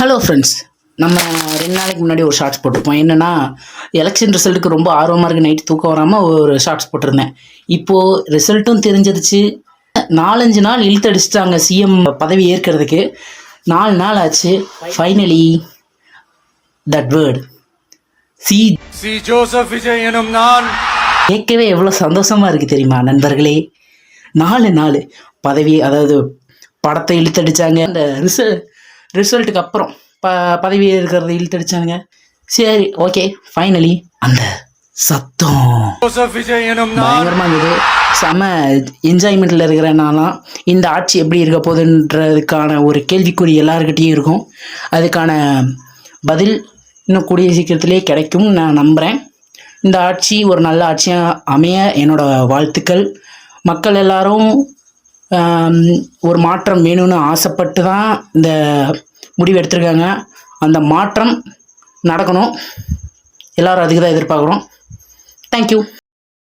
Hello friends, நம்ம 2 நாளைக்கு முன்னாடி ஒரு ஷார்ட்ஸ் போட்டிருப்போம். என்னென்னா, எலெக்ஷன் ரிசல்ட்டுக்கு ரொம்ப ஆர்வமாக இருக்குது. நைட்டு தூக்கம் வராமல் ஒரு ஷார்ட்ஸ் போட்டிருந்தேன். இப்போது ரிசல்ட்டும் தெரிஞ்சிருச்சு. 4-5 நாள் இழுத்தடிச்சிட்டாங்க சிஎம் பதவி ஏற்கிறதுக்கு. 4 நாள் ஆச்சு. Finally that word C Joseph Vijay எனும் நான் கேட்கவே எவ்வளோ சந்தோஷமாக இருக்குது தெரியுமா நண்பர்களே. 4 நாள் பதவி, அதாவது படத்தை இழுத்தடிச்சாங்க. அந்த ரிசல்ட்டுக்கு அப்புறம் பதவி இருக்கிறத இழுத்தடிச்சானுங்க. சரி, ஓகே, ஃபைனலி அந்த சத்தம் பயங்கரமாக இருந்தது. செம என்ஜாய்மெண்ட்டில் இருக்கிறனாலாம் இந்த ஆட்சி எப்படி இருக்க போகுதுன்றதுக்கான ஒரு கேள்விக்குறி எல்லாருக்கிட்டேயும் இருக்கும். அதுக்கான பதில் இன்னும் கூடிய சீக்கிரத்திலே கிடைக்கும் நான் நம்புகிறேன். இந்த ஆட்சி ஒரு நல்ல ஆட்சியாக அமைய என்னோடய வாழ்த்துக்கள். மக்கள் எல்லாரும் ஒரு மாற்றம் வேணும்னு ஆசைப்பட்டு தான் இந்த முடிவு எடுத்திருக்காங்க. அந்த மாற்றம் நடக்கணும். எல்லோரும் அதுக்கு தான் எதிர்பார்க்குறோம். தேங்க்யூ.